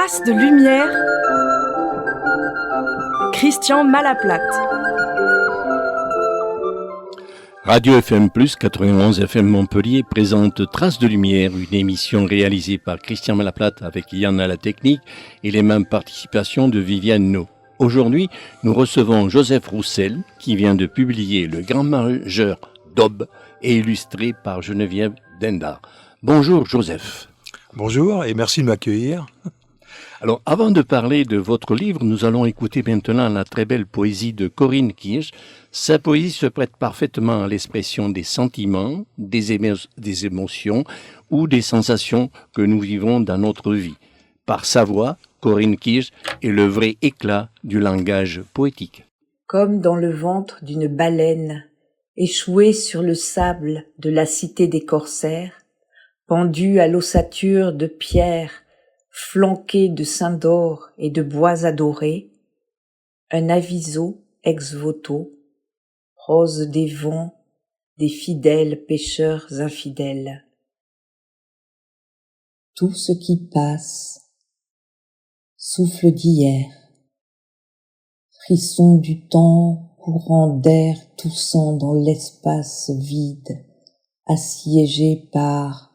Traces de lumière, Christian Malaplate. Radio FM+, 91 FM Montpellier présente Traces de lumière, une émission réalisée par Christian Malaplate avec Yann à la technique et les mêmes participations de Viviane No. Aujourd'hui, nous recevons Joseph Roussel qui vient de publier Le Grand Majeur d'Aube et illustré par Geneviève Dendar. Bonjour Joseph. Bonjour et merci de m'accueillir. Alors, avant de parler de votre livre, nous allons écouter maintenant la très belle poésie de Corinne Kirsch. Sa poésie se prête parfaitement à l'expression des sentiments, des émotions ou des sensations que nous vivons dans notre vie. Par sa voix, Corinne Kirsch est le vrai éclat du langage poétique. Comme dans le ventre d'une baleine, échouée sur le sable de la cité des corsaires, pendue à l'ossature de pierre, flanqué de saints d'or et de bois adorés, un aviso ex voto, rose des vents, des fidèles pêcheurs infidèles. Tout ce qui passe, souffle d'hier, frisson du temps, courant d'air toussant dans l'espace vide, assiégé par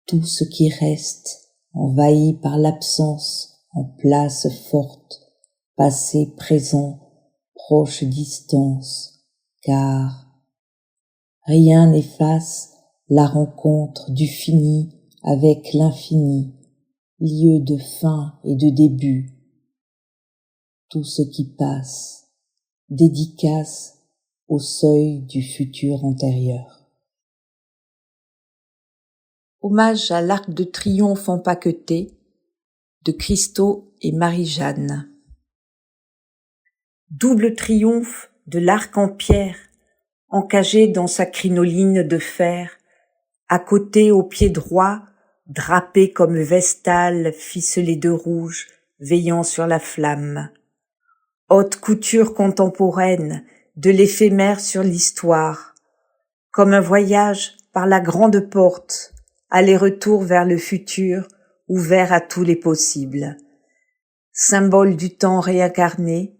tout ce qui reste, envahi par l'absence, en place forte, passé, présent, proche distance, car rien n'efface la rencontre du fini avec l'infini, lieu de fin et de début. Tout ce qui passe, dédicace au seuil du futur antérieur. Hommage à l'Arc de Triomphe empaqueté de Christo et Marie-Jeanne. Double triomphe de l'arc en pierre, encagé dans sa crinoline de fer, à côté au pied droit, drapé comme Vestale ficelé de rouge, veillant sur la flamme. Haute couture contemporaine de l'éphémère sur l'histoire, comme un voyage par la grande porte, aller-retour vers le futur, ouvert à tous les possibles. Symbole du temps réincarné,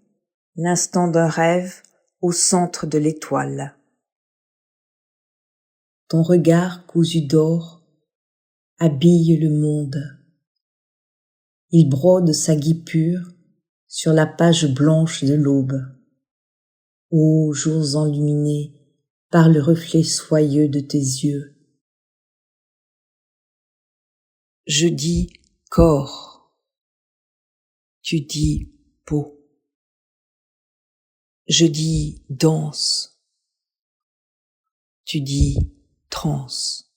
l'instant d'un rêve au centre de l'étoile. Ton regard cousu d'or habille le monde. Il brode sa guipure sur la page blanche de l'aube. Ô jours enluminés par le reflet soyeux de tes yeux, je dis corps, tu dis peau. Je dis danse, tu dis transe.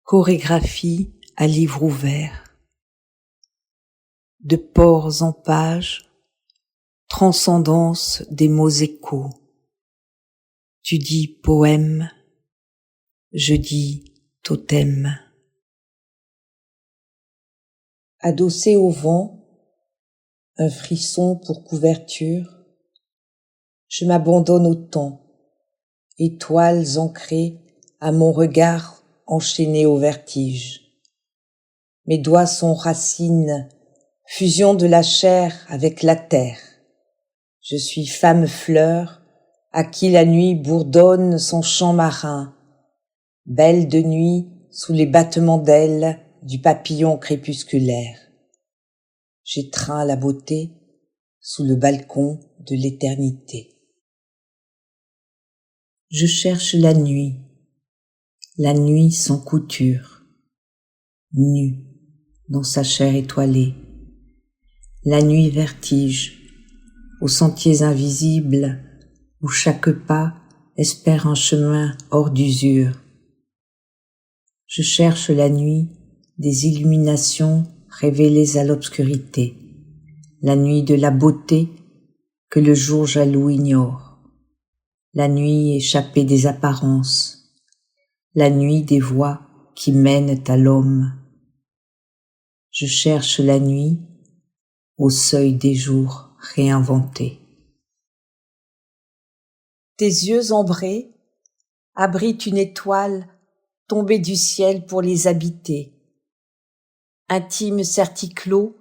Chorégraphie à livre ouvert, de pores en pages, transcendance des mots échos. Tu dis poème, je dis totem. Adossé au vent, un frisson pour couverture, je m'abandonne au temps, étoiles ancrées à mon regard enchaîné au vertige. Mes doigts sont racines, fusion de la chair avec la terre. Je suis femme fleur, à qui la nuit bourdonne son chant marin, belle de nuit sous les battements d'ailes du papillon crépusculaire. J'étreins la beauté sous le balcon de l'éternité. Je cherche la nuit sans couture, nue dans sa chair étoilée. La nuit vertige, aux sentiers invisibles où chaque pas espère un chemin hors d'usure. Je cherche la nuit des illuminations révélées à l'obscurité, la nuit de la beauté que le jour jaloux ignore, la nuit échappée des apparences, la nuit des voies qui mènent à l'homme. Je cherche la nuit au seuil des jours réinventés. Tes yeux ambrés abritent une étoile tombée du ciel pour les habiter. intime certiclos,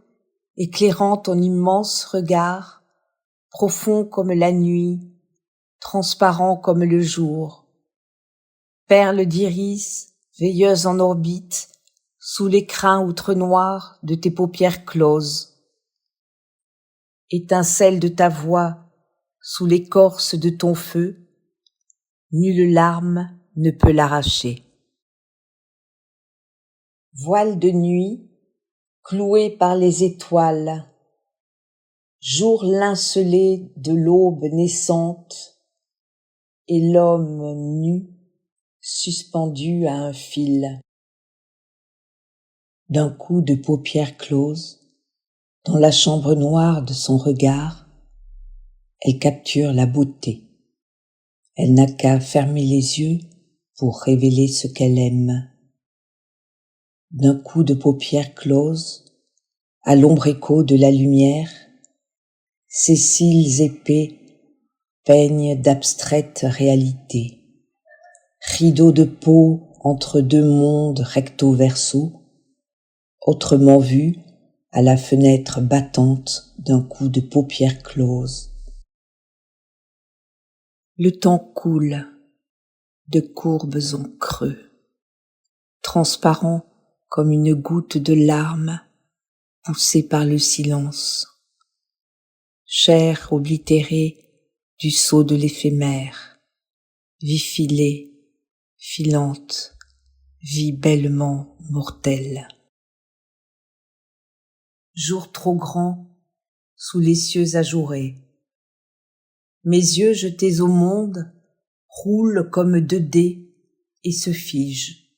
éclairant ton immense regard, profond comme la nuit, transparent comme le jour. Perle d'iris, veilleuse en orbite, sous l'écrin outre noir de tes paupières closes. Étincelle de ta voix, sous l'écorce de ton feu, nulle larme ne peut l'arracher. Voile de nuit, cloué par les étoiles, jour lincelé de l'aube naissante, et l'homme nu, suspendu à un fil. D'un coup de paupières closes, dans la chambre noire de son regard, elle capture la beauté. Elle n'a qu'à fermer les yeux pour révéler ce qu'elle aime. D'un coup de paupières closes, à l'ombre écho de la lumière, ses cils épais peignent d'abstraites réalités. Rideau de peau entre deux mondes recto-verso, autrement vu à la fenêtre battante d'un coup de paupières closes. Le temps coule, de courbes en creux, transparent comme une goutte de larmes poussée par le silence. Chair oblitérée du sceau de l'éphémère, vie filée, filante, vie bellement mortelle. Jour trop grand, sous les cieux ajourés, mes yeux jetés au monde roulent comme 2 dés et se figent.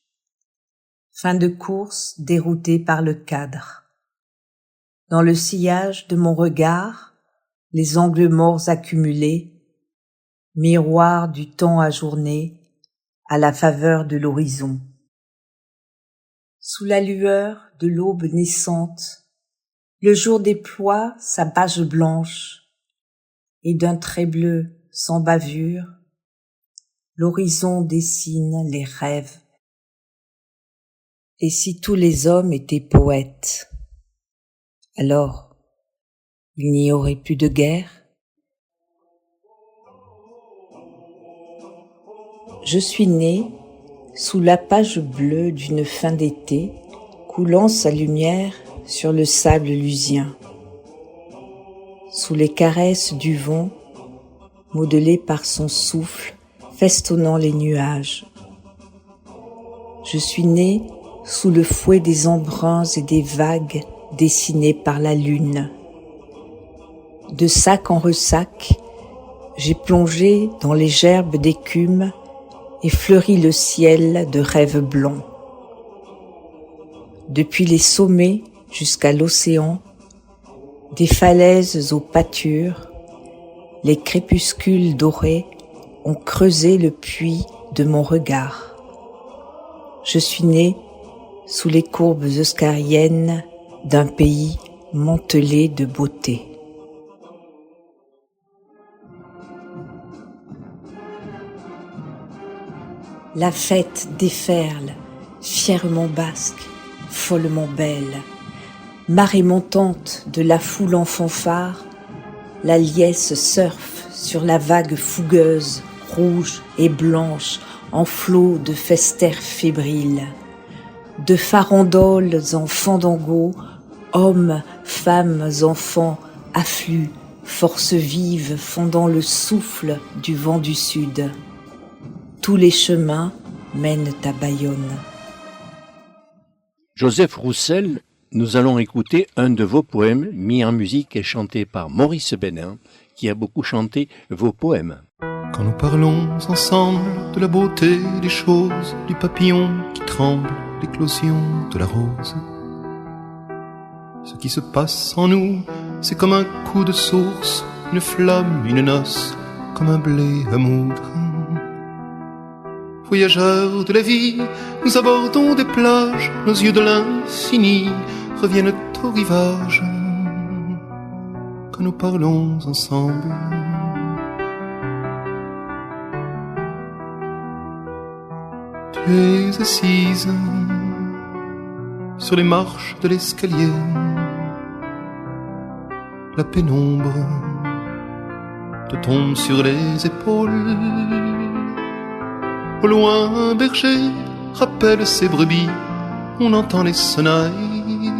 Fin de course déroutée par le cadre. Dans le sillage de mon regard, les angles morts accumulés, miroir du temps ajourné à la faveur de l'horizon. Sous la lueur de l'aube naissante, le jour déploie sa bâche blanche, et d'un trait bleu sans bavure, l'horizon dessine les rêves. Et si tous les hommes étaient poètes, alors il n'y aurait plus de guerre? Je suis né sous la page bleue d'une fin d'été, coulant sa lumière sur le sable lusien. Sous les caresses du vent, modelé par son souffle, festonnant les nuages. Je suis né sous le fouet des embruns et des vagues dessinées par la lune. De sac en ressac, j'ai plongé dans les gerbes d'écume et fleuri le ciel de rêves blancs. Depuis les sommets jusqu'à l'océan, des falaises aux pâtures, les crépuscules dorés ont creusé le puits de mon regard. Je suis né sous les courbes oscariennes d'un pays mantelé de beauté. La fête déferle, fièrement basque, follement belle. Marée montante de la foule en fanfare, la liesse surfe sur la vague fougueuse, rouge et blanche, en flot de festers fébriles. De farandoles en fandango, hommes, femmes, enfants affluent, forces vives fondant le souffle du vent du sud. Tous les chemins mènent à Bayonne. Joseph Roussel, nous allons écouter un de vos poèmes mis en musique et chanté par Maurice Bénin, qui a beaucoup chanté vos poèmes. Quand nous parlons ensemble de la beauté des choses, du papillon qui tremble, l'éclosion de la rose, ce qui se passe en nous, c'est comme un coup de source, une flamme, une noce, comme un blé à moudre. Voyageurs de la vie, nous abordons des plages, nos yeux de l'infini reviennent au rivage. Quand nous parlons ensemble, tu es assise sur les marches de l'escalier. La pénombre te tombe sur les épaules. Au loin, un berger rappelle ses brebis. On entend les sonnailles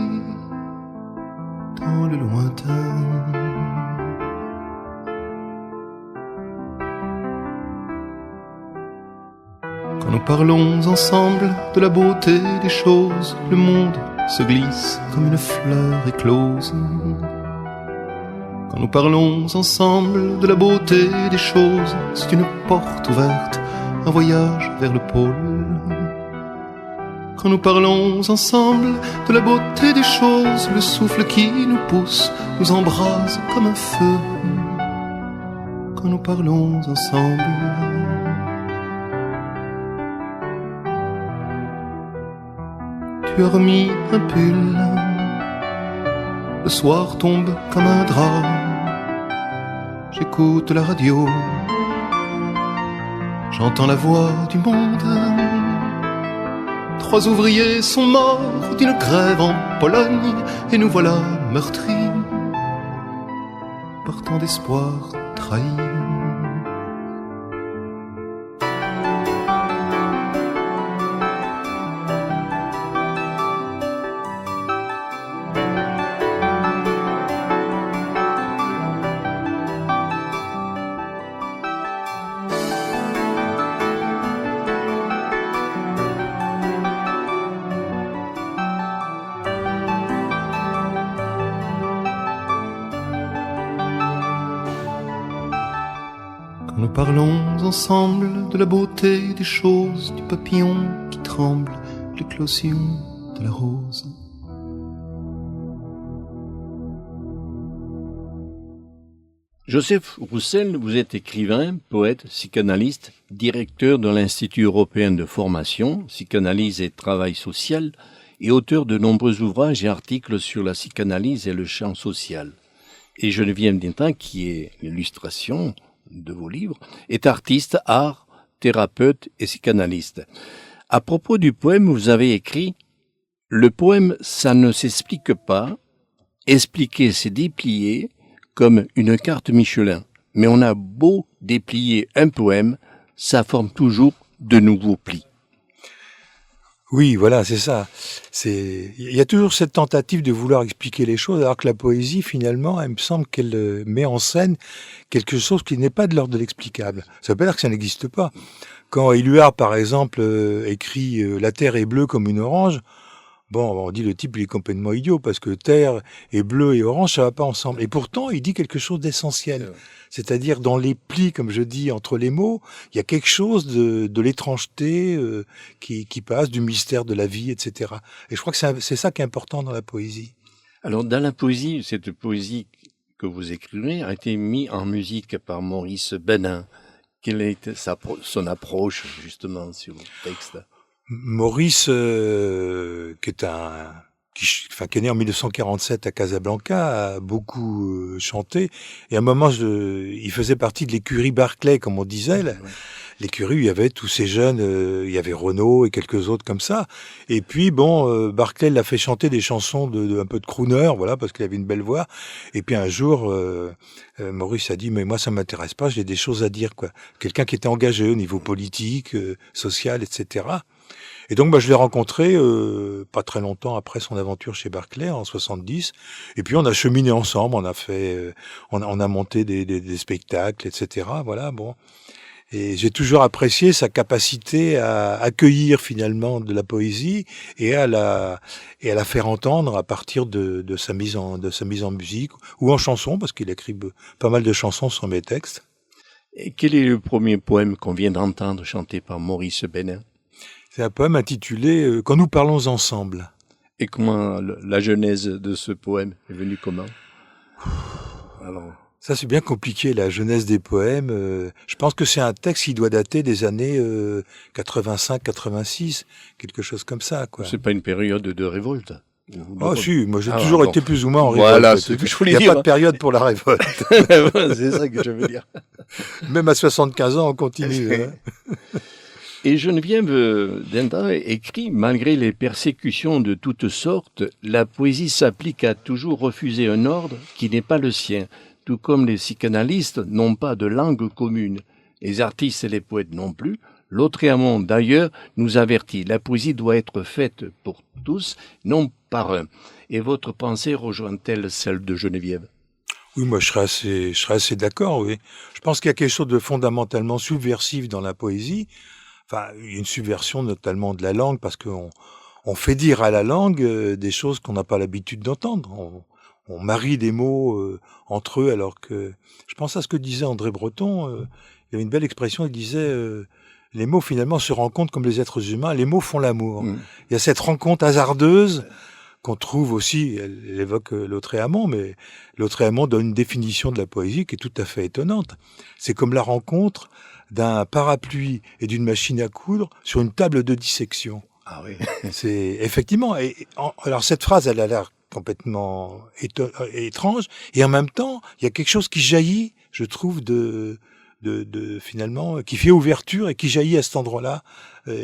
dans le lointain. Quand nous parlons ensemble de la beauté des choses, le monde se glisse comme une fleur éclose. Quand nous parlons ensemble de la beauté des choses, c'est une porte ouverte, un voyage vers le pôle. Quand nous parlons ensemble de la beauté des choses, le souffle qui nous pousse nous embrase comme un feu. Quand nous parlons ensemble, tu as remis un pull, le soir tombe comme un drap. J'écoute la radio, j'entends la voix du monde. 3 ouvriers sont morts d'une grève en Pologne, et nous voilà meurtris par tant d'espoir trahi. Nous parlons ensemble de la beauté des choses, du papillon qui tremble, l'éclosion de la rose. Joseph Roussel, vous êtes écrivain, poète, psychanalyste, directeur de l'Institut européen de formation, psychanalyse et travail social, et auteur de nombreux ouvrages et articles sur la psychanalyse et le champ social. Et Geneviève Dintin, qui est l'illustration de vos livres, est artiste, art, thérapeute et psychanalyste. À propos du poème, vous avez écrit « Le poème, ça ne s'explique pas. Expliquer, c'est déplier comme une carte Michelin. Mais on a beau déplier un poème, ça forme toujours de nouveaux plis. » Oui, voilà, c'est ça. Il y a toujours cette tentative de vouloir expliquer les choses, alors que la poésie, finalement, il me semble qu'elle met en scène quelque chose qui n'est pas de l'ordre de l'explicable. Ça veut pas dire que ça n'existe pas. Quand Éluard, par exemple, écrit « La terre est bleue comme une orange », bon, on dit le type il est complètement idiot, parce que terre et bleu et orange, ça va pas ensemble. Et pourtant, il dit quelque chose d'essentiel. C'est-à-dire, dans les plis, comme je dis, entre les mots, il y a quelque chose de l'étrangeté qui passe, du mystère de la vie, etc. Et je crois que c'est ça qui est important dans la poésie. Alors, dans la poésie, cette poésie que vous écrivez a été mise en musique par Maurice Benin. Quelle est son approche, justement, sur le texte ? Maurice, qui est né en 1947 à Casablanca, a beaucoup chanté. Et à un moment, il faisait partie de l'écurie Barclay, comme on disait. Ouais. L'écurie, il y avait tous ces jeunes, il y avait Renaud et quelques autres comme ça. Et puis, Barclay l'a fait chanter des chansons un peu de crooner, voilà, parce qu'il avait une belle voix. Et puis un jour, Maurice a dit, mais moi, ça m'intéresse pas, j'ai des choses à dire, quoi. Quelqu'un qui était engagé au niveau politique, social, etc. Et donc, je l'ai rencontré pas très longtemps après son aventure chez Barclay, en 70. Et puis, on a cheminé ensemble, on a monté des spectacles, etc. Voilà, bon. Et j'ai toujours apprécié sa capacité à accueillir finalement de la poésie et à la faire entendre à partir de sa mise en musique ou en chanson, parce qu'il écrit pas mal de chansons sur mes textes. Et quel est le premier poème qu'on vient d'entendre chanté par Maurice Benin ? C'est un poème intitulé « Quand nous parlons ensemble ». Et comment la genèse de ce poème est venue comment ? Alors, ça, c'est bien compliqué, la genèse des poèmes. Je pense que c'est un texte qui doit dater des années 85-86, quelque chose comme ça, quoi. C'est pas une période de révolte. Oh si, moi j'ai toujours été plus ou moins en révolte. Voilà, c'est ce que je voulais dire. Il n'y a pas de période pour la révolte. C'est ça que je veux dire. Même à 75 ans, on continue. Hein. Et Geneviève Denda écrit « Malgré les persécutions de toutes sortes, la poésie s'applique à toujours refuser un ordre qui n'est pas le sien, tout comme les psychanalystes n'ont pas de langue commune. Les artistes et les poètes non plus. Lautréamont, d'ailleurs, nous avertit, la poésie doit être faite pour tous, non par un. » Et votre pensée rejoint-elle celle de Geneviève ? Oui, moi je serais assez d'accord, oui. Je pense qu'il y a quelque chose de fondamentalement subversif dans la poésie. Enfin, une subversion notamment de la langue, parce qu'on fait dire à la langue des choses qu'on n'a pas l'habitude d'entendre. On marie des mots entre eux, alors que... Je pense à ce que disait André Breton. Il y avait une belle expression, il disait... les mots finalement se rencontrent comme les êtres humains, les mots font l'amour. Il y a cette rencontre hasardeuse qu'on trouve aussi, elle évoque Lautréamont, mais Lautréamont donne une définition de la poésie qui est tout à fait étonnante. C'est comme la rencontre d'un parapluie et d'une machine à coudre sur une table de dissection. Ah oui. C'est effectivement. Alors cette phrase, elle a l'air complètement étrange, et en même temps, il y a quelque chose qui jaillit, je trouve, finalement, qui fait ouverture et qui jaillit à cet endroit-là,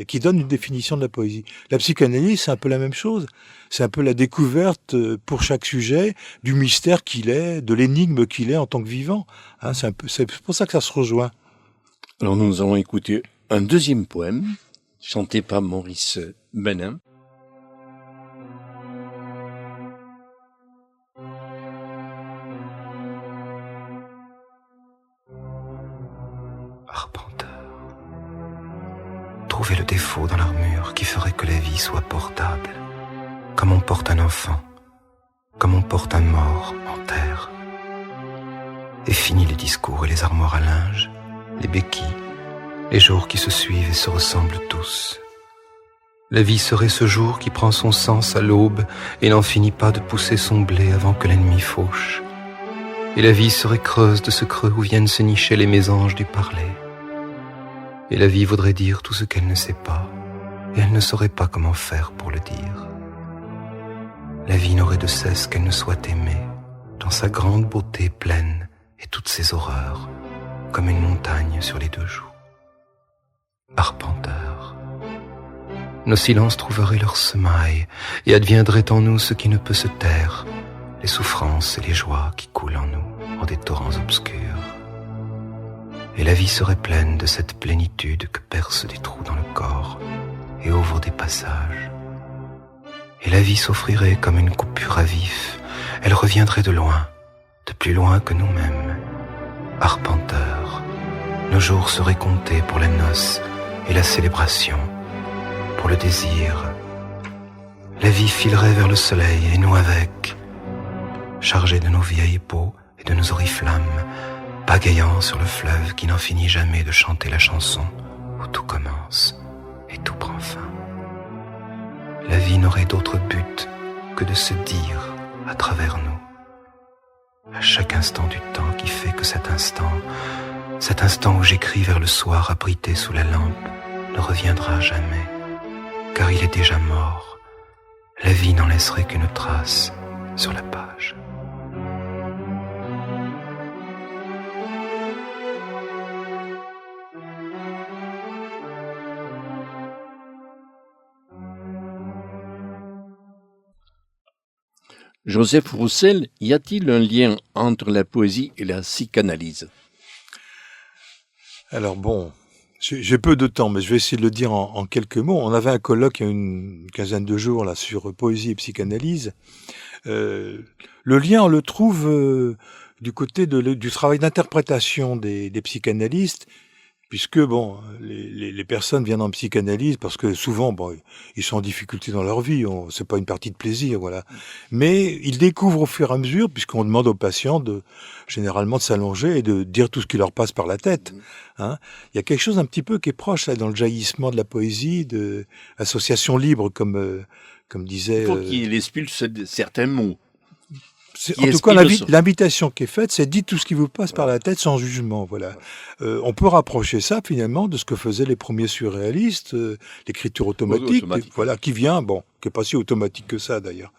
qui donne une définition de la poésie. La psychanalyse, c'est un peu la même chose. C'est un peu la découverte pour chaque sujet du mystère qu'il est, de l'énigme qu'il est en tant que vivant. Hein, c'est pour ça que ça se rejoint. Alors nous allons écouter un deuxième poème, chanté par Maurice Benin. Arpenteur, trouvez le défaut dans l'armure qui ferait que la vie soit portable, comme on porte un enfant, comme on porte un mort en terre. Et fini les discours et les armoires à linge, les béquilles, les jours qui se suivent et se ressemblent tous. La vie serait ce jour qui prend son sens à l'aube et n'en finit pas de pousser son blé avant que l'ennemi fauche. Et la vie serait creuse de ce creux où viennent se nicher les mésanges du parler. Et la vie voudrait dire tout ce qu'elle ne sait pas, et elle ne saurait pas comment faire pour le dire. La vie n'aurait de cesse qu'elle ne soit aimée, dans sa grande beauté pleine et toutes ses horreurs, comme une montagne sur les deux joues. Arpenteur, nos silences trouveraient leur semaille, et adviendrait en nous ce qui ne peut se taire, les souffrances et les joies qui coulent en nous, en des torrents obscurs. Et la vie serait pleine de cette plénitude que percent des trous dans le corps et ouvrent des passages. Et la vie s'offrirait comme une coupure à vif, elle reviendrait de loin, de plus loin que nous-mêmes. Arpenteur, nos jours seraient comptés pour les noces et la célébration, pour le désir. La vie filerait vers le soleil et nous avec, chargés de nos vieilles peaux et de nos oriflammes, pagayant sur le fleuve qui n'en finit jamais de chanter la chanson où tout commence et tout prend fin. La vie n'aurait d'autre but que de se dire à travers nous, à chaque instant du temps qui fait que cet instant où j'écris vers le soir abrité sous la lampe, ne reviendra jamais, car il est déjà mort. La vie n'en laisserait qu'une trace sur la page. Joseph Roussel, y a-t-il un lien entre la poésie et la psychanalyse ? Alors bon, j'ai peu de temps, mais je vais essayer de le dire en quelques mots. On avait un colloque il y a une quinzaine de jours là sur poésie et psychanalyse. Le lien, on le trouve du côté du travail d'interprétation des psychanalystes, puisque bon, les personnes viennent en psychanalyse parce que souvent, bon, ils sont en difficulté dans leur vie. C'est pas une partie de plaisir, voilà. Mais ils découvrent au fur et à mesure, puisqu'on demande aux patients généralement de s'allonger et de dire tout ce qui leur passe par la tête. Hein. Il y a quelque chose un petit peu qui est proche là dans le jaillissement de la poésie, de association libre, comme disait. Il faut qu'il expulse certains mots. En tout cas, l'invitation qui est faite, c'est dites tout ce qui vous passe par la tête sans jugement. Voilà. On peut rapprocher ça finalement de ce que faisaient les premiers surréalistes, l'écriture automatique. Voilà, qui vient, bon, qui est pas si automatique que ça d'ailleurs.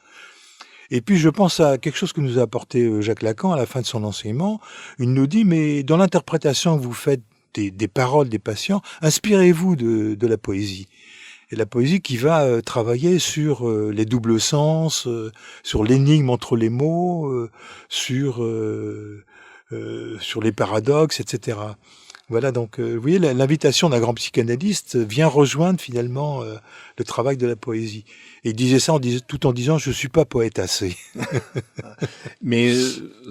Et puis je pense à quelque chose que nous a apporté Jacques Lacan à la fin de son enseignement. Il nous dit, mais dans l'interprétation que vous faites des paroles des patients, inspirez-vous de la poésie. Et la poésie qui va travailler sur les doubles sens, sur l'énigme entre les mots, sur les paradoxes, etc. Voilà, donc vous voyez, l'invitation d'un grand psychanalyste vient rejoindre finalement le travail de la poésie. Et il disait ça tout en disant « je suis pas poète assez ». Mais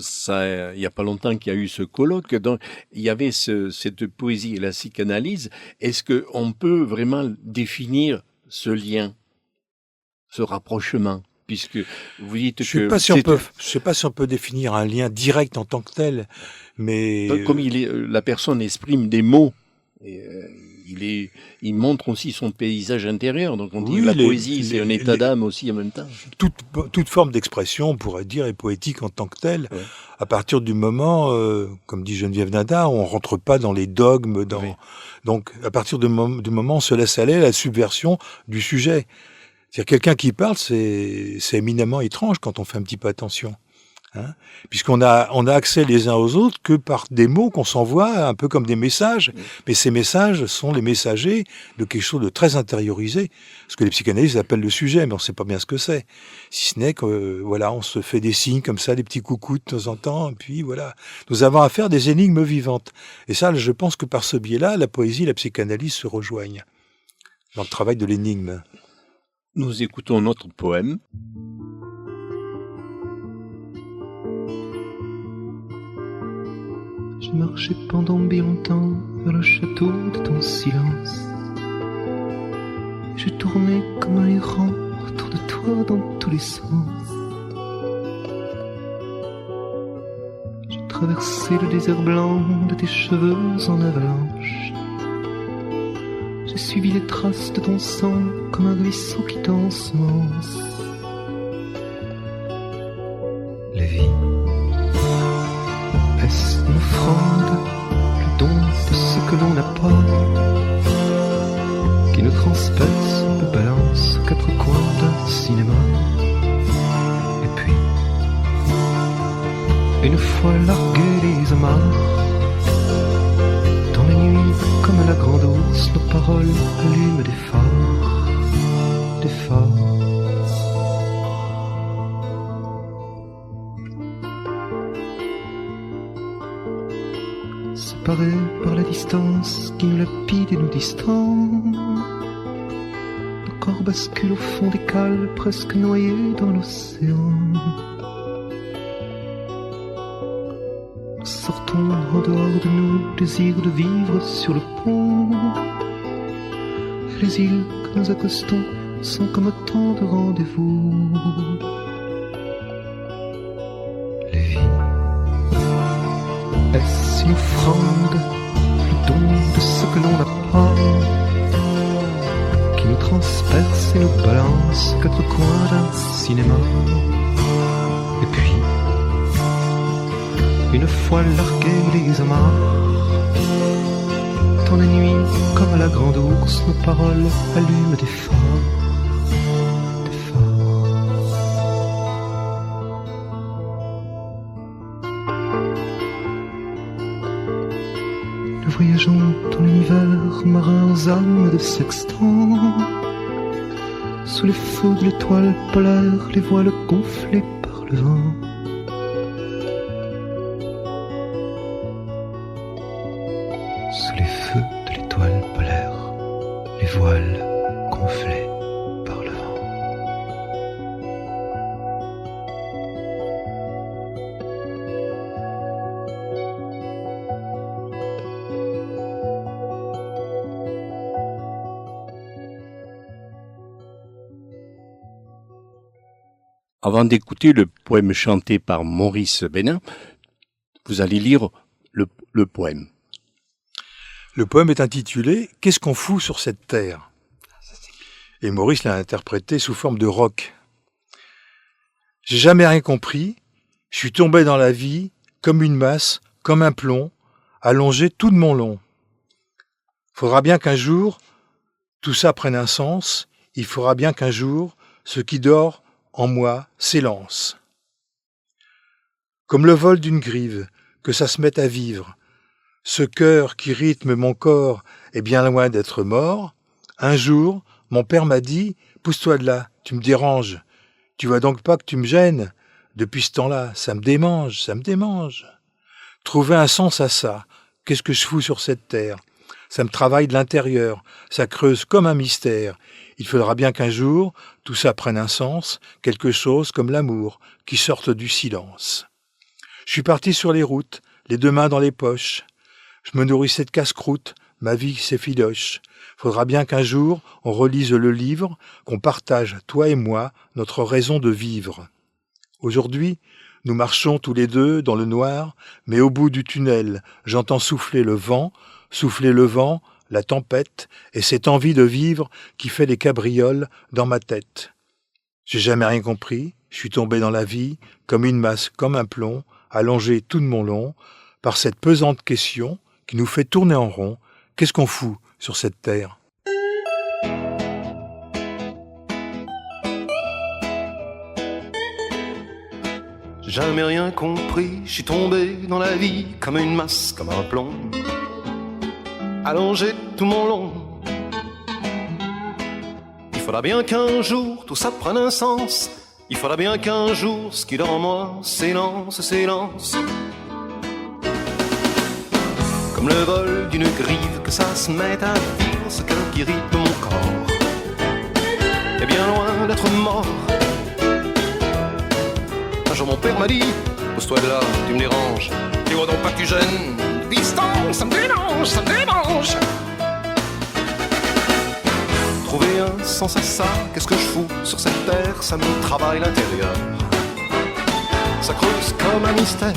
ça, il y a pas longtemps qu'il y a eu ce colloque, donc il y avait cette poésie et la psychanalyse. Est-ce qu'on peut vraiment définir ce lien, ce rapprochement, puisque vous dites je sais pas si on peut définir un lien direct en tant que tel, mais comme la personne exprime des mots, et, il montre aussi son paysage intérieur. Donc on dit que la poésie, c'est un état d'âme aussi en même temps. Toute forme d'expression, on pourrait dire, est poétique en tant que telle. Ouais. À partir du moment, comme dit Geneviève Nada, on rentre pas dans les dogmes. Oui. Donc, à partir du moment, on se laisse aller à la subversion du sujet. C'est-à-dire, quelqu'un qui parle, c'est éminemment étrange quand on fait un petit peu attention. Hein, puisqu'on a accès les uns aux autres que par des mots qu'on s'envoie un peu comme des messages, mais ces messages sont les messagers de quelque chose de très intériorisé, ce que les psychanalystes appellent le sujet, mais on ne sait pas bien ce que c'est, si ce n'est que voilà, on se fait des signes comme ça, des petits coucous de temps en temps, et puis voilà, nous avons affaire à des énigmes vivantes, et ça, je pense que par ce biais-là, la poésie et la psychanalyse se rejoignent dans le travail de l'énigme. Nous écoutons notre poème. J'ai marché pendant bien longtemps vers le château de ton silence. J'ai tourné comme un errant autour de toi dans tous les sens. J'ai traversé le désert blanc de tes cheveux en avalanche. J'ai suivi les traces de ton sang comme un ruisseau qui t'ensemence. La vie, est-ce une offrande, le don de ce que l'on n'a pas, qui nous transperce, nous balance aux quatre coins d'un cinéma? Et puis, une fois largués les amarres, dans la nuit, comme à la grande ours, nos paroles allument des phares, des phares. Séparés par la distance qui nous lapide et nous distend, nos corps basculent au fond des cales, presque noyés dans l'océan. Nous sortons en dehors de nous, désir de vivre sur le pont. Et les îles que nous accostons sont comme autant de rendez-vous. Les vies, est-ce une offrande, le don de ce que l'on n'a pas, qui nous transperce et nous balance aux quatre coins d'un cinéma? Et puis, une fois largués les amarres, dans la nuit, comme à la grande ours, nos paroles allument des phares, des phares. Nous voyageons dans l'univers marin aux âmes de sextant, sous les feux de l'étoile polaire, les voiles gonflées par le vent. Sous les feux de l'étoile polaire, les voiles gonflées par le vent. Avant d'écouter le poème chanté par Maurice Bénin, vous allez lire le poème. Le poème est intitulé « Qu'est-ce qu'on fout sur cette terre ?» Et Maurice l'a interprété sous forme de rock. J'ai jamais rien compris, je suis tombé dans la vie comme une masse, comme un plomb, allongé tout de mon long. Faudra bien qu'un jour, tout ça prenne un sens, il faudra bien qu'un jour, ce qui dort en moi s'élance. Comme le vol d'une grive, que ça se mette à vivre, Ce cœur qui rythme mon corps est bien loin d'être mort. Un jour, mon père m'a dit « Pousse-toi de là, tu me déranges. Tu vois donc pas que tu me gênes. Depuis ce temps-là, ça me démange, ça me démange. » Trouver un sens à ça, qu'est-ce que je fous sur cette terre? Ça me travaille de l'intérieur, ça creuse comme un mystère. Il faudra bien qu'un jour, tout ça prenne un sens, quelque chose comme l'amour, qui sorte du silence. Je suis parti sur les routes, les deux mains dans les poches. Je me nourrissais de casse-croûte, ma vie s'effiloche. Faudra bien qu'un jour, on relise le livre, qu'on partage, toi et moi, notre raison de vivre. Aujourd'hui, nous marchons tous les deux dans le noir, mais au bout du tunnel, j'entends souffler le vent, la tempête, et cette envie de vivre qui fait des cabrioles dans ma tête. J'ai jamais rien compris, je suis tombé dans la vie, comme une masse, comme un plomb, allongé tout de mon long, par cette pesante question qui nous fait tourner en rond. Qu'est-ce qu'on fout sur cette terre? J'ai jamais rien compris, je suis tombé dans la vie comme une masse, comme un plomb, allongé tout mon long. Il faudra bien qu'un jour tout ça prenne un sens. Il faudra bien qu'un jour ce qui dort en moi s'élance, s'élance. Comme le vol d'une grive, que ça se mette à vivre, ce cœur qui rythme mon corps est bien loin d'être mort. Un jour mon père m'a dit, pose-toi de là, tu me déranges. Tu vois donc pas que tu gênes. Distance, ça me dérange, ça me dérange. Trouver un sens à ça, qu'est-ce que je fous sur cette terre? Ça me travaille l'intérieur, ça creuse comme un mystère.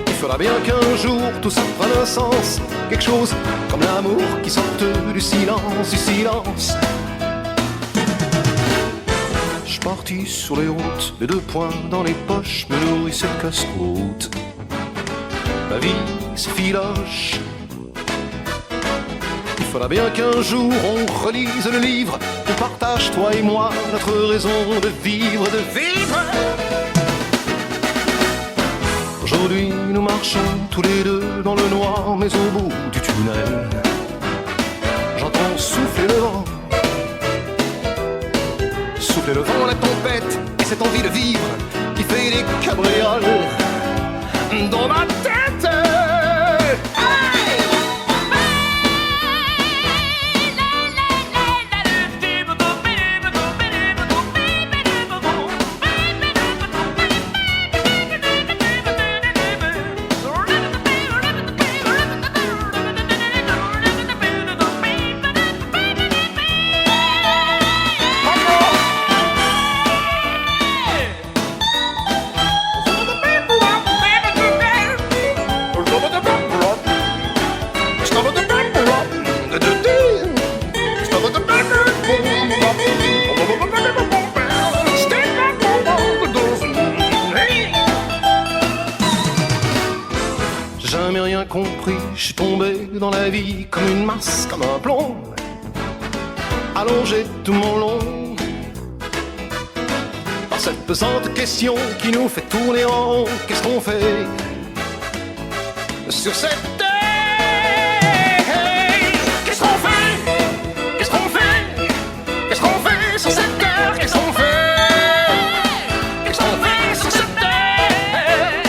Il faudra bien qu'un jour tout ça prenne un sens, quelque chose comme l'amour qui sorte du silence, du silence. Je suis parti sur les routes, les deux poings dans les poches, me nourrissais de casse-croûte. La vie s'effiloche. Il faudra bien qu'un jour on relise le livre, on partage toi et moi notre raison de vivre, de vivre. Aujourd'hui nous marchons tous les deux dans le noir, mais au bout du tunnel j'entends souffler le vent. Souffler le vent, la tempête et cette envie de vivre qui fait des cabrioles dans ma tête. Je suis tombé dans la vie comme une masse, comme un plomb, allongé tout mon long, par cette pesante question qui nous fait tourner en rond. Qu'est-ce qu'on fait sur cette terre? Qu'est-ce qu'on fait? Qu'est-ce qu'on fait? Qu'est-ce qu'on fait sur cette terre? Qu'est-ce qu'on fait? Qu'est-ce qu'on fait sur cette terre?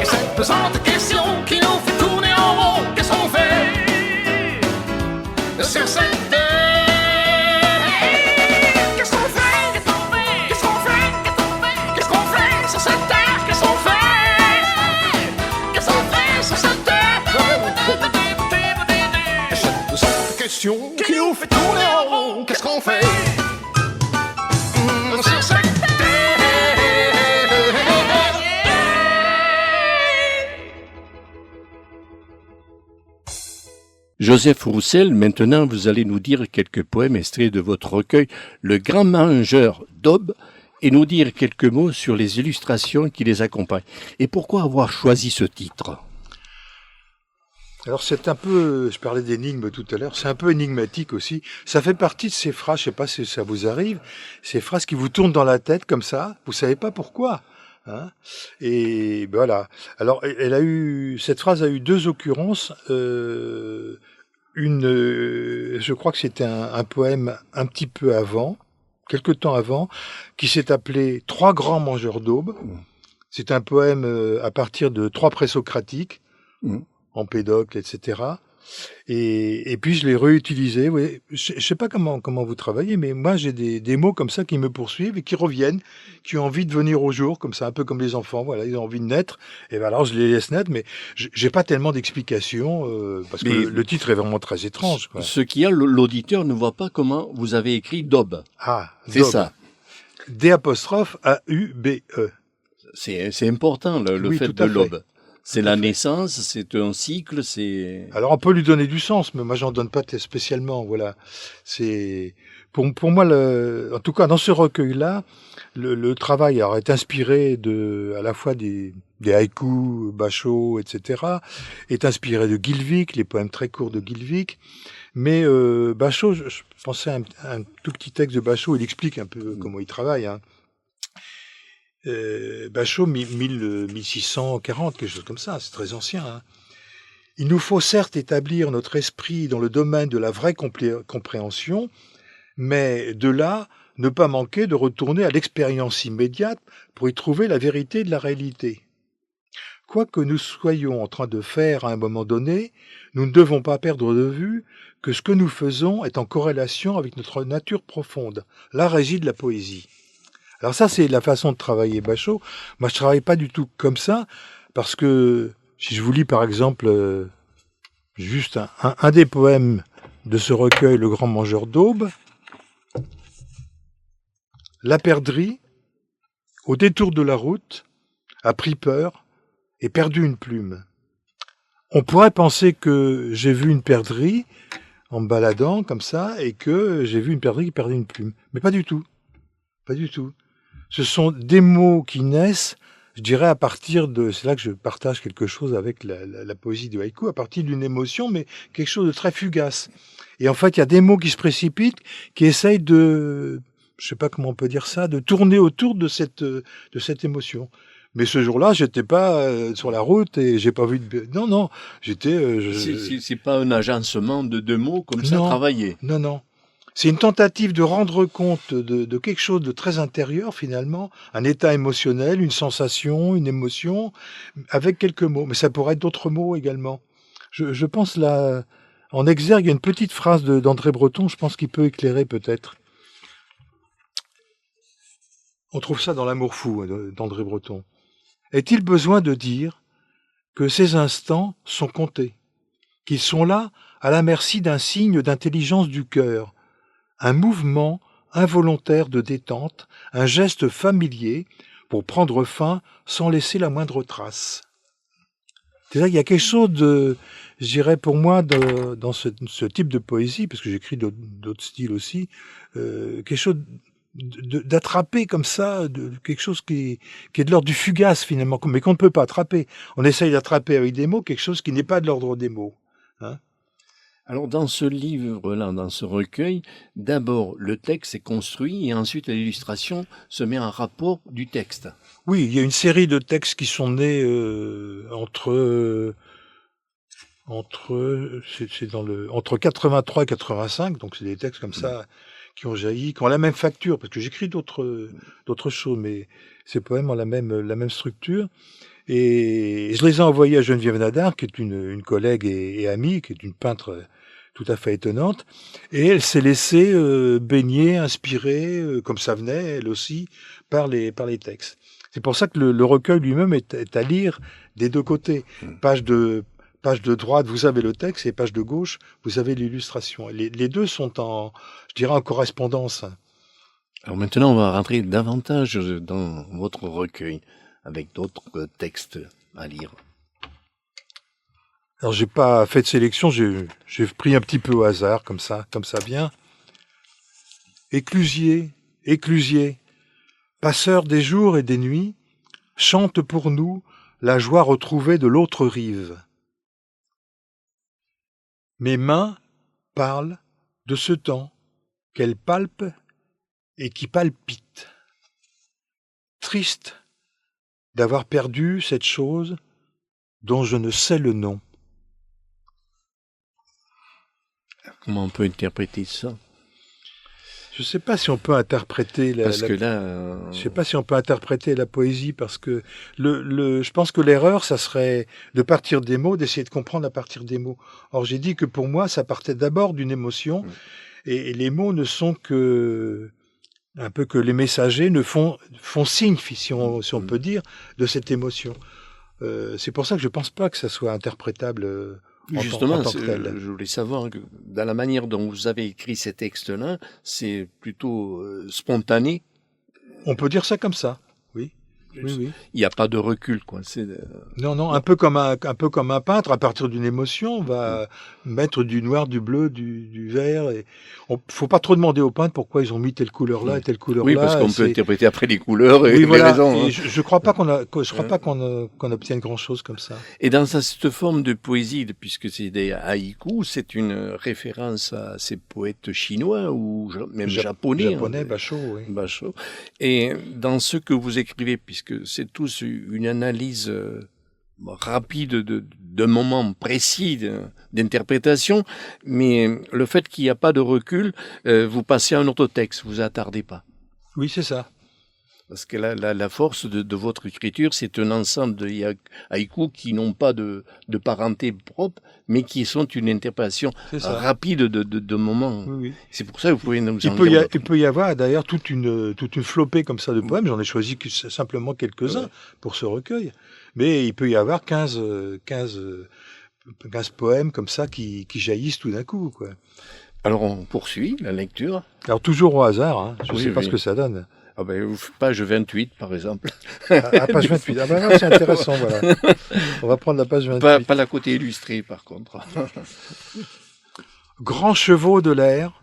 Et cette pesante question qui nous fait tourner en rond. Qu'est-ce qu'on fait sur cette terre? Qu'est-ce qu'on fait? Qu'est-ce qu'on fait? Qu'est-ce qu'on fait sur cette terre? Qu'est-ce qu'on fait? Qu'est-ce qu'on fait sur cette terre? Et cette pesante question qui nous fait tourner en rond. Qu'est-ce qu'on fait sur cette terre? Joseph Roussel, maintenant vous allez nous dire quelques poèmes extraits de votre recueil Le Grand Mangeur d'Aube et nous dire quelques mots sur les illustrations qui les accompagnent. Et pourquoi avoir choisi ce titre? Alors c'est un peu, je parlais d'énigme tout à l'heure, c'est un peu énigmatique aussi. Ça fait partie de ces phrases, je sais pas si ça vous arrive, ces phrases qui vous tournent dans la tête comme ça, vous savez pas pourquoi. Hein. Et voilà. Alors, cette phrase a eu deux occurrences. Je crois que c'était un poème un petit peu avant, quelque temps avant, qui s'est appelé Trois grands mangeurs d'aube. C'est un poème à partir de trois présocratiques, Empédocle, etc. Et puis je l'ai réutilisé. Oui. Je sais pas comment vous travaillez, mais moi j'ai des mots comme ça qui me poursuivent et qui reviennent, qui ont envie de venir au jour, comme ça, un peu comme les enfants. Voilà, ils ont envie de naître. Et ben alors je les laisse naître, mais j'ai pas tellement d'explications parce que le titre est vraiment très étrange. Quoi. Ce qu'il y a, l'auditeur ne voit pas comment vous avez écrit Daube. Ah, c'est Daube. ça. D'-A-U-B-E. C'est important le Oui, fait tout à de l'aube. fait. C'est la naissance, c'est un cycle, c'est. Alors on peut lui donner du sens, mais moi j'en donne pas spécialement. Voilà, c'est pour moi en tout cas dans ce recueil-là, le travail est inspiré à la fois des haïkus, Bachot, etc. Est inspiré de Guilvic, les poèmes très courts de Guilvic. Mais Bachot, je pensais à un tout petit texte de Bachot, il explique un peu comment il travaille. Hein. Bachot, 1640, quelque chose comme ça, c'est très ancien. Hein. Il nous faut certes établir notre esprit dans le domaine de la vraie compréhension, mais de là, ne pas manquer de retourner à l'expérience immédiate pour y trouver la vérité de la réalité. Quoi que nous soyons en train de faire à un moment donné, nous ne devons pas perdre de vue que ce que nous faisons est en corrélation avec notre nature profonde. Là réside la poésie. Alors ça, c'est la façon de travailler Bachot. Moi, je travaille pas du tout comme ça, parce que si je vous lis par exemple juste un des poèmes de ce recueil, Le Grand Mangeur d'Aube, la perdrix, au détour de la route, a pris peur et perdu une plume. On pourrait penser que j'ai vu une perdrix en me baladant comme ça, et que j'ai vu une perdrix qui perdait une plume. Mais pas du tout. Pas du tout. Ce sont des mots qui naissent, je dirais, à partir de... C'est là que je partage quelque chose avec la poésie du haïku, à partir d'une émotion, mais quelque chose de très fugace. Et en fait, il y a des mots qui se précipitent, qui essayent de... Je sais pas comment on peut dire ça, de tourner autour de cette émotion. Mais ce jour-là, j'étais pas sur la route et j'ai pas vu de... Non, j'étais... C'est pas un agencement de deux mots comme ça travaillé. Non. C'est une tentative de rendre compte de quelque chose de très intérieur, finalement, un état émotionnel, une sensation, une émotion, avec quelques mots. Mais ça pourrait être d'autres mots également. Je pense là, en exergue, il y a une petite phrase d'André Breton, je pense qu'il peut éclairer peut-être. On trouve ça dans L'Amour fou d'André Breton. Est-il besoin de dire que ces instants sont comptés, qu'ils sont là à la merci d'un signe d'intelligence du cœur, un mouvement involontaire de détente, un geste familier pour prendre fin sans laisser la moindre trace. C'est-à-dire qu'il y a quelque chose de, je dirais pour moi, dans ce type de poésie, parce que j'écris d'autres styles aussi, quelque chose d'attraper comme ça, quelque chose qui est de l'ordre du fugace finalement, mais qu'on ne peut pas attraper. On essaye d'attraper avec des mots quelque chose qui n'est pas de l'ordre des mots. Hein. Alors dans ce livre-là, dans ce recueil, d'abord le texte est construit et ensuite l'illustration se met en rapport du texte. Oui, il y a une série de textes qui sont nés entre 83 et 85, donc c'est des textes comme ça qui ont jailli, qui ont la même facture, parce que j'écris d'autres choses, mais ces poèmes ont la même structure. Et je les ai envoyés à Geneviève Nadar, qui est une collègue et amie, qui est une peintre tout à fait étonnante, et elle s'est laissée baigner, inspirer, comme ça venait, elle aussi, par les textes. C'est pour ça que le recueil lui-même est à lire des deux côtés. Page de droite, vous avez le texte, et page de gauche, vous avez l'illustration. Les deux sont en correspondance. Alors maintenant, on va rentrer davantage dans votre recueil, avec d'autres textes à lire. Alors, j'ai pas fait de sélection, j'ai pris un petit peu au hasard, comme ça vient. Éclusier, passeur des jours et des nuits, chante pour nous la joie retrouvée de l'autre rive. Mes mains parlent de ce temps qu'elles palpent et qui palpite. Triste d'avoir perdu cette chose dont je ne sais le nom. Comment on peut interpréter ça? Je sais pas si on peut interpréter Parce que là, je sais pas si on peut interpréter la poésie, parce que je pense que l'erreur, ça serait de partir des mots, d'essayer de comprendre à partir des mots. Or, j'ai dit que pour moi, ça partait d'abord d'une émotion, et les mots ne sont un peu que les messagers font signe, si on peut dire, de cette émotion. C'est pour ça que je pense pas que ça soit interprétable justement, en tant que tel. je voulais savoir que dans la manière dont vous avez écrit ces textes-là, c'est plutôt spontané. On peut dire ça comme ça, oui. Oui. Il n'y a pas de recul, quoi. Non, un peu comme un peintre, à partir d'une émotion, on va mettre du noir, du bleu, du vert. Et faut pas trop demander aux peintres pourquoi ils ont mis telle couleur-là et telle couleur-là. Oui, parce qu'on peut interpréter après les couleurs et oui, les voilà. raisons. Et je crois pas qu'on obtienne grand-chose comme ça. Et dans cette forme de poésie, puisque c'est des haïkus, c'est une référence à ces poètes chinois ou même japonais. Japonais, Basho, oui. Basho. Et dans ce que vous écrivez, puisque c'est tous une analyse rapide de moments précis d'interprétation, mais le fait qu'il n'y a pas de recul, vous passez à un autre texte, vous attardez pas. Oui, c'est ça. Parce que la force de votre écriture, c'est un ensemble de haïkus qui n'ont pas de parenté propre, mais qui sont une interprétation rapide de moments. Oui. C'est pour ça que vous pouvez nous en dire. Il peut y avoir d'ailleurs toute une flopée comme ça de poèmes. J'en ai choisi simplement quelques-uns pour ce recueil. Mais il peut y avoir 15 poèmes comme ça qui jaillissent tout d'un coup, quoi. Alors on poursuit la lecture. Alors toujours au hasard, hein. Je ne sais pas ce que ça donne. Ah ben, page 28, par exemple. Page 28. Ah ben non, c'est intéressant, voilà. On va prendre la page 28. Pas la côté illustré, par contre. Grands chevaux de l'air,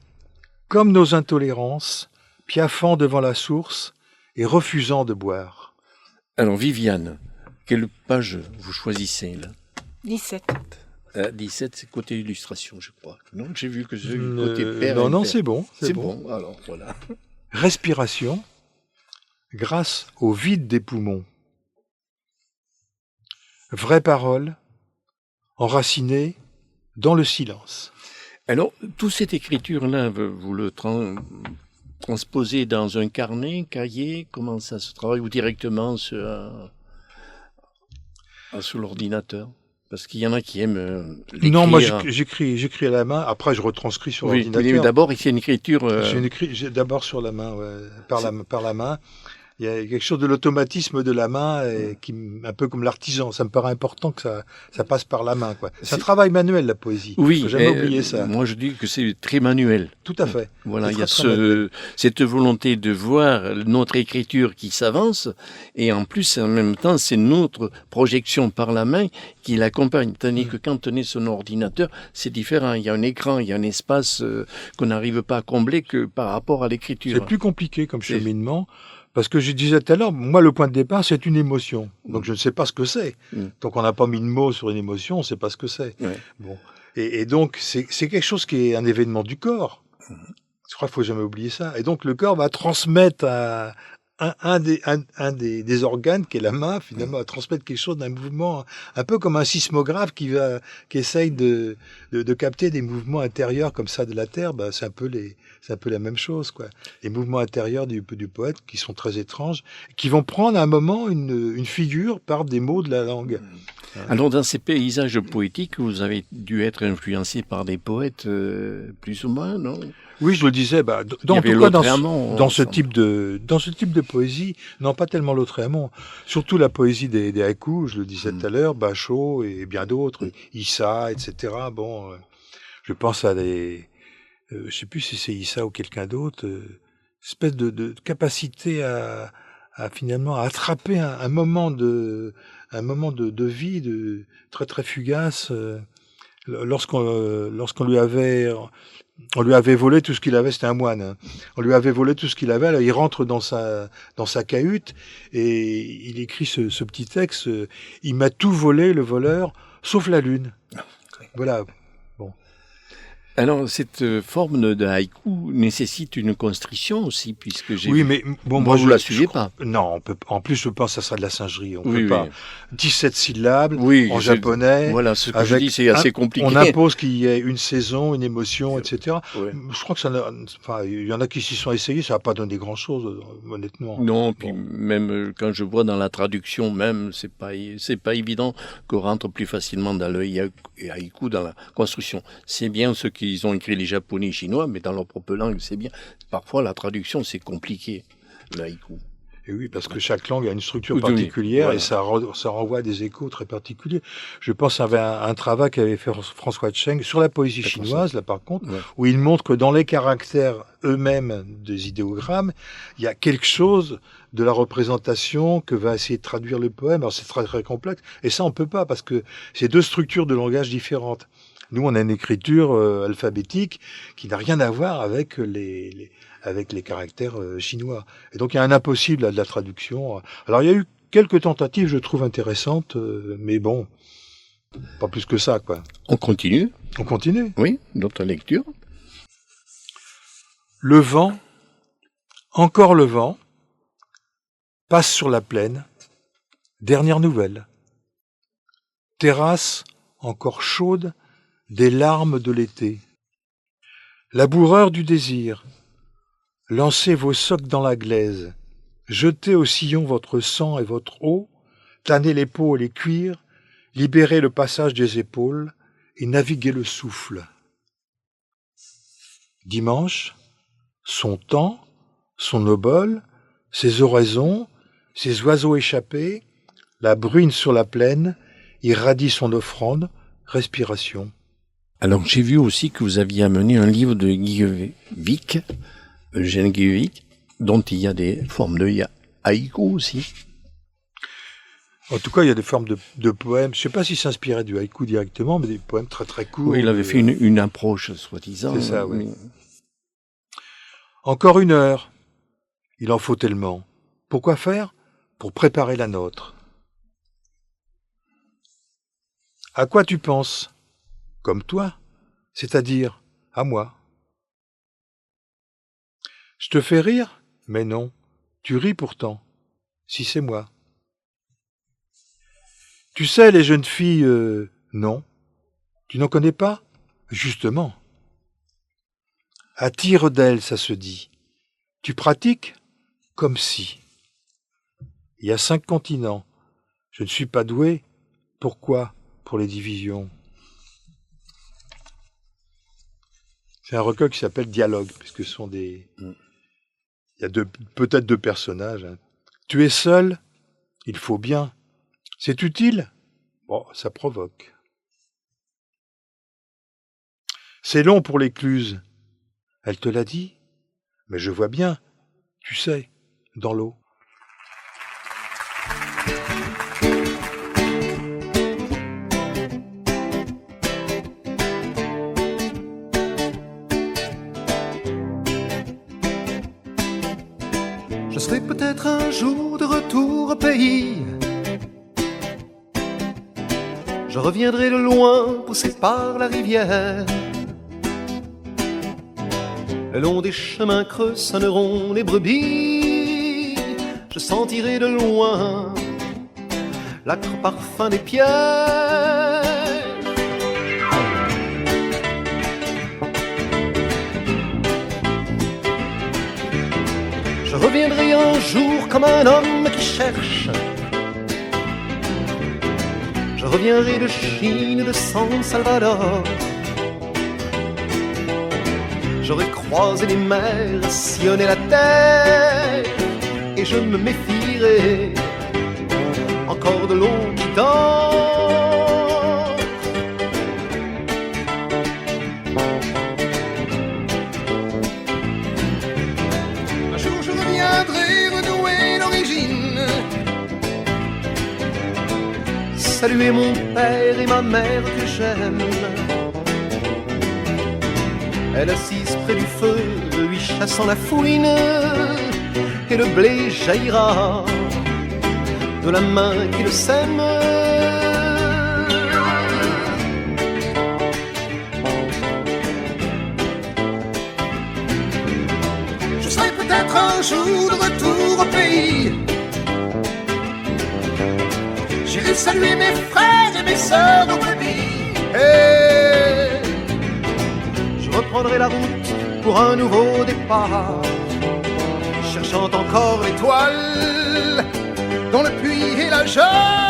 comme nos intolérances, piaffant devant la source et refusant de boire. Alors, Viviane, quelle page vous choisissez, là? 17. 17, c'est côté illustration, je crois. Non, j'ai vu que c'est côté père. Non, c'est bon. C'est bon, alors, voilà. Respiration. Grâce au vide des poumons. Vraie parole, enracinée dans le silence. Alors, toute cette écriture-là, vous le transposez dans un carnet, cahier, comment ça se travaille, ou directement sur l'ordinateur? Parce qu'il y en a qui aiment l'écrire. Non, moi j'écris à la main, après je retranscris sur l'ordinateur. Mais d'abord, ici, une écriture... J'ai d'abord sur la main, par la main. Il y a quelque chose de l'automatisme de la main qui, un peu comme l'artisan. Ça me paraît important que ça passe par la main, quoi. C'est un travail manuel, la poésie. Oui. Faut jamais oublier ça. Moi, je dis que c'est très manuel. Tout à fait. Voilà, il y a cette volonté de voir notre écriture qui s'avance, et en plus, en même temps, c'est notre projection par la main qui l'accompagne. Tandis que quand on est sur un ordinateur, c'est différent. Il y a un écran, il y a un espace qu'on n'arrive pas à combler que par rapport à l'écriture. C'est plus compliqué comme cheminement. Parce que je disais tout à l'heure, moi, le point de départ, c'est une émotion. Donc, je ne sais pas ce que c'est. Donc, on n'a pas mis de mots sur une émotion, on ne sait pas ce que c'est. Bon. Et donc, c'est quelque chose qui est un événement du corps. Je crois qu'il faut jamais oublier ça. Et donc, le corps va transmettre à un des organes, qui est la main, finalement, à transmettre quelque chose d'un mouvement, un peu comme un sismographe qui essaye de capter des mouvements intérieurs comme ça de la Terre. Bah, c'est un peu la même chose, quoi. Les mouvements intérieurs du poète qui sont très étranges, qui vont prendre à un moment une figure par des mots de la langue. Alors, dans ces paysages poétiques, vous avez dû être influencé par des poètes plus ou moins, non? Oui, je le disais, en tout cas dans ce type de poésie, non pas tellement Lautréamont, surtout la poésie des haïkus, je le disais tout à l'heure, Basho et bien d'autres, Issa, etc. Bon, je pense à je sais plus si c'est Issa ou quelqu'un d'autre, espèce de capacité à finalement à attraper un moment de vie très très fugace, lorsqu'on lui avait volé tout ce qu'il avait, c'était un moine, hein. On lui avait volé tout ce qu'il avait, alors il rentre dans sa cahute et il écrit ce petit texte, il m'a tout volé, le voleur, sauf la lune. Voilà. Bon. Alors, cette forme de haïku nécessite une construction aussi, puisque j'ai Oui, vu- mais bon, Moi, vous la suivez pas. Non, on peut. En plus, je pense que ça sera de la singerie. On Oui, peut pas. oui. 17 syllabes Oui, en je- japonais. Voilà, ce que je avec dis, c'est assez compliqué. On impose qu'il y ait une saison, une émotion, etc. Ouais. Je crois que enfin, il y en a qui s'y sont essayés, ça n'a pas donné grand-chose, honnêtement. Non, puis Bon. même quand je vois dans la traduction, même c'est pas évident qu'on rentre plus facilement dans le haïku dans la construction. C'est bien ceux qui ont écrit les japonais et chinois, mais dans leur propre langue, c'est bien. Parfois la traduction c'est compliqué, le haïku. Et oui, parce que chaque langue a une structure Oui, oui, particulière voilà. et ça renvoie à des échos très particuliers. Je pense à un travail qu'avait fait François Cheng sur la poésie C'est pour chinoise, là par contre, Ouais. où il montre que dans les caractères eux-mêmes des idéogrammes, il y a quelque chose de la représentation que va essayer de traduire le poème. Alors c'est très très complexe, et ça on peut pas, parce que c'est deux structures de langage différentes. Nous, on a une écriture alphabétique qui n'a rien à voir avec avec les caractères chinois. Et donc, il y a un impossible à de la traduction. Alors, il y a eu quelques tentatives, je trouve, intéressantes, mais bon, pas plus que ça, quoi. On continue, On continue. oui, d'autres lectures. Le vent, encore le vent, passe sur la plaine. Dernière nouvelle. Terrasse encore chaude des larmes de l'été. Laboureur du désir, lancez vos socs dans la glaise, jetez au sillon votre sang et votre eau, tannez les peaux et les cuirs, libérez le passage des épaules et naviguez le souffle. Dimanche, son temps, son obole, ses oraisons, ses oiseaux échappés, la bruine sur la plaine, irradie son offrande, respiration. Alors j'ai vu aussi que vous aviez amené un livre de Guillevic, Eugène Guillevic, dont il y a des formes de haïku aussi. En tout cas, il y a des formes de poèmes. Je ne sais pas s'il s'inspirait du haïku directement, mais des poèmes très très courts. Oui, il avait fait une approche, soi-disant. C'est ça, oui. Mais- Encore une heure. Il en faut tellement. Pourquoi faire? Pour préparer la nôtre. À quoi tu penses? Comme toi, c'est-à-dire à moi. Je te fais rire? Mais non, tu ris pourtant, si c'est moi. Tu sais, les jeunes filles, non. Tu n'en connais pas? Justement. À tire d'aile, ça se dit. Tu pratiques? Comme si. Il y a 5 continents. Je ne suis pas doué. Pourquoi? Pour les divisions. C'est un recueil qui s'appelle Dialogue, puisque ce sont des... Il y a peut-être 2 personnages. Hein. Tu es seul? Il faut bien. C'est utile? Bon, ça provoque. C'est long pour l'écluse. Elle te l'a dit? Mais je vois bien, tu sais, dans l'eau. Je serai peut-être un jour de retour au pays. Je reviendrai de loin, poussé par la rivière. Le long des chemins creux sonneront les brebis. Je sentirai de loin l'âcre parfum des pierres. Je reviendrai un jour comme un homme qui cherche. Je reviendrai de Chine, de San Salvador. J'aurais croisé les mers, sillonné la terre, et je me méfierai encore de l'eau qui dort. Un jour je reviendrai renouer l'origine, saluer mon père et ma mère que j'aime. Elle assise près du feu, lui chassant la fouine, et le blé jaillira de la main qui le sème. peut-être un jour de retour au pays. J'irai saluer mes frères et mes sœurs au brebis. Et je reprendrai la route pour un nouveau départ, cherchant encore l'étoile dans le puits et la jarre.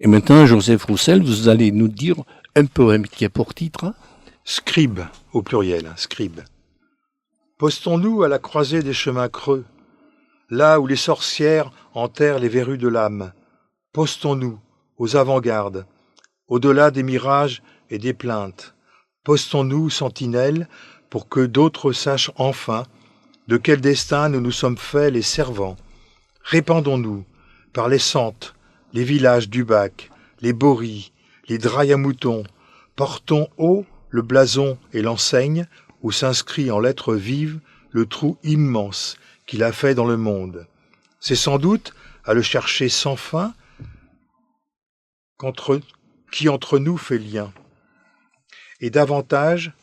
Et maintenant, Joseph Roussel, vous allez nous dire un poème qui a pour titre Scribe, au pluriel, scribe. Postons-nous à la croisée des chemins creux, là où les sorcières enterrent les verrues de l'âme. Postons-nous aux avant-gardes, au-delà des mirages et des plaintes. Postons-nous, sentinelles, pour que d'autres sachent enfin de quel destin nous nous sommes faits les servants. Répandons-nous par les sentes, les villages du bac, les boris, les drailles à moutons, portons haut le blason et l'enseigne où s'inscrit en lettres vives le trou immense qu'il a fait dans le monde. C'est sans doute à le chercher sans fin qui entre nous fait lien. Et davantage,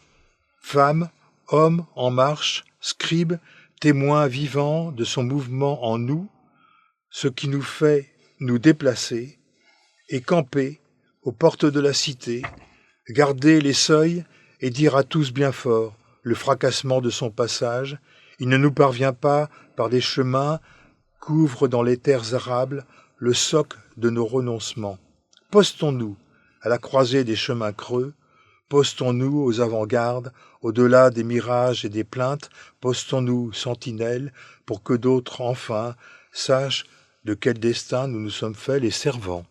femmes, hommes en marche, scribes, témoins vivants de son mouvement en nous, ce qui nous fait nous déplacer et camper aux portes de la cité, garder les seuils et dire à tous bien fort le fracassement de son passage. Il ne nous parvient pas par des chemins qu'ouvre dans les terres arables le soc de nos renoncements. Postons-nous à la croisée des chemins creux, postons-nous aux avant-gardes, au-delà des mirages et des plaintes, postons-nous sentinelles pour que d'autres enfin sachent de quel destin nous nous sommes faits les servants.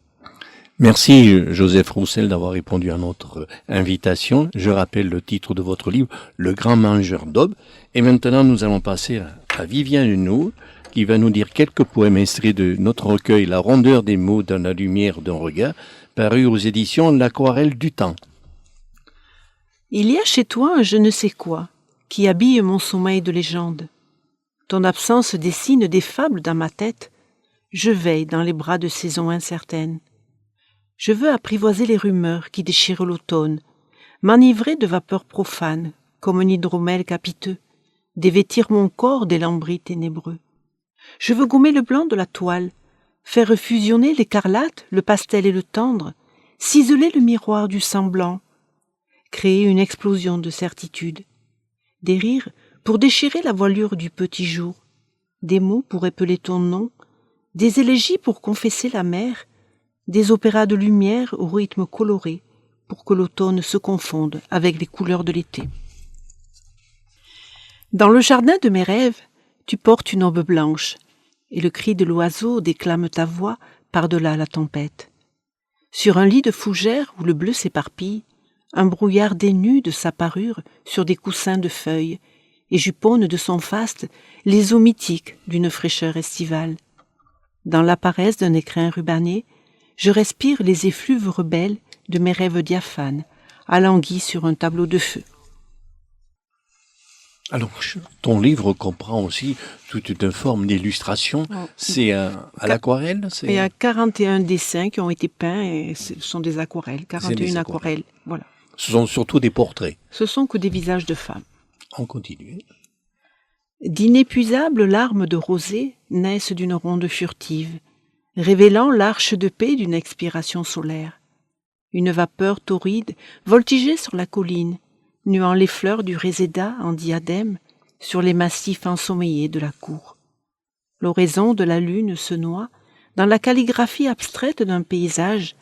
Merci Joseph Roussel d'avoir répondu à notre invitation. Je rappelle le titre de votre livre, Le Grand Mangeur d'Aube. Et maintenant, nous allons passer à Viviane Nous, qui va nous dire quelques poèmes extraits de notre recueil La rondeur des mots dans la lumière d'un regard, paru aux éditions L'Aquarelle du Temps. Il y a chez toi un je ne sais quoi qui habille mon sommeil de légende. Ton absence dessine des fables dans ma tête. Je veille dans les bras de saisons incertaines. Je veux apprivoiser les rumeurs qui déchirent l'automne, m'enivrer de vapeurs profanes, comme un hydromel capiteux, dévêtir mon corps des lambris ténébreux. Je veux gommer le blanc de la toile, faire fusionner l'écarlate, le pastel et le tendre, ciseler le miroir du semblant, créer une explosion de certitude, des rires pour déchirer la voilure du petit jour, des mots pour épeler ton nom, des élégies pour confesser la mer, des opéras de lumière au rythme coloré pour que l'automne se confonde avec les couleurs de l'été. Dans le jardin de mes rêves, tu portes une aube blanche et le cri de l'oiseau déclame ta voix par-delà la tempête. Sur un lit de fougères où le bleu s'éparpille, un brouillard dénude sa parure sur des coussins de feuilles et juponne de son faste les eaux mythiques d'une fraîcheur estivale. Dans la paresse d'un écrin rubané, je respire les effluves rebelles de mes rêves diaphanes, alanguis sur un tableau de feu. Alors, ton livre comprend aussi toute une forme d'illustration. C'est à l'aquarelle? Il y a 41 dessins qui ont été peints et ce sont des aquarelles, 41 aquarelles. Voilà. Ce sont surtout des portraits. Ce sont que des visages de femmes. On continue. D'inépuisables larmes de rosée naissent d'une ronde furtive, révélant l'arche de paix d'une expiration solaire. Une vapeur torride voltigeait sur la colline, nuant les fleurs du réséda en diadème sur les massifs ensommeillés de la cour. L'oraison de la lune se noie dans la calligraphie abstraite d'un paysage,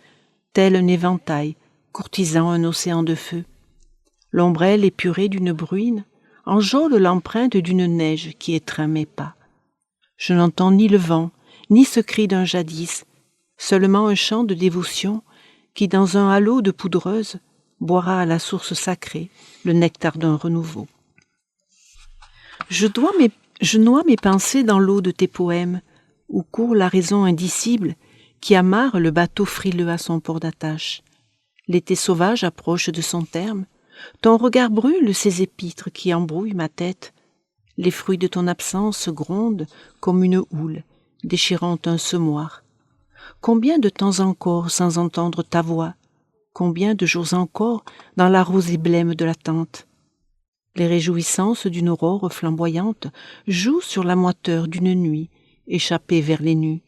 tel un éventail courtisant un océan de feu. L'ombrelle épurée d'une bruine enjôle l'empreinte d'une neige qui étreint mes pas. Je n'entends ni le vent, ni ce cri d'un jadis, seulement un chant de dévotion qui, dans un halo de poudreuse, boira à la source sacrée le nectar d'un renouveau. Je noie mes pensées dans l'eau de tes poèmes, où court la raison indicible qui amarre le bateau frileux à son port d'attache. L'été sauvage approche de son terme. Ton regard brûle ces épîtres qui embrouillent ma tête. Les fruits de ton absence grondent comme une houle, déchirant un semoir. Combien de temps encore sans entendre ta voix? Combien de jours encore dans la rosée blême de l'attente? Les réjouissances d'une aurore flamboyante jouent sur la moiteur d'une nuit échappée vers les nues.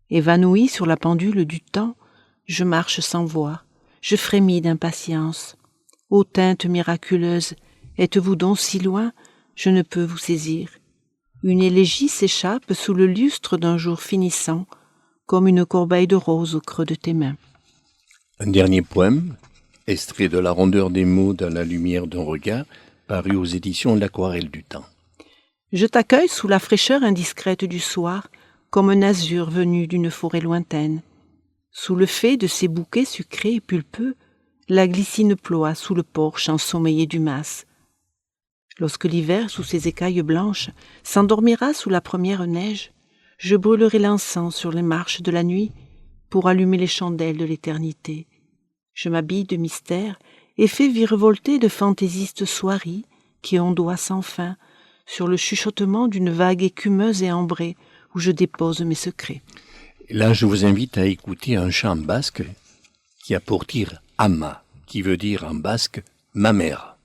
Évanoui sur la pendule du temps, je marche sans voix, je frémis d'impatience. Ô teintes miraculeuses, êtes-vous donc si loin? Je ne peux vous saisir. Une élégie s'échappe sous le lustre d'un jour finissant, comme une corbeille de roses au creux de tes mains. Un dernier poème, extrait de La rondeur des mots dans la lumière d'un regard, paru aux éditions L'Aquarelle du temps. Je t'accueille sous la fraîcheur indiscrète du soir, comme un azur venu d'une forêt lointaine. Sous le fait de ces bouquets sucrés et pulpeux, la glycine ploie sous le porche ensommeillé du mas. Lorsque l'hiver, sous ses écailles blanches, s'endormira sous la première neige, je brûlerai l'encens sur les marches de la nuit pour allumer les chandelles de l'éternité. Je m'habille de mystère et fais virevolter de fantaisistes soieries qui ondoient sans fin sur le chuchotement d'une vague écumeuse et ambrée où je dépose mes secrets. Là, je vous invite à écouter un chant basque qui a pour titre Ama, qui veut dire en basque « ma mère ».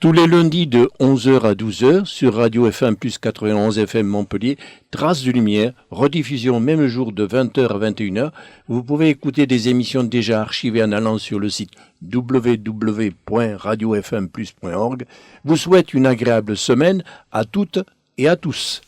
Tous les lundis de 11h à 12h sur Radio FM plus 91 FM Montpellier, Traces de Lumière, rediffusion même jour de 20h à 21h. Vous pouvez écouter des émissions déjà archivées en allant sur le site www.radiofmplus.org. Vous souhaite une agréable semaine à toutes et à tous.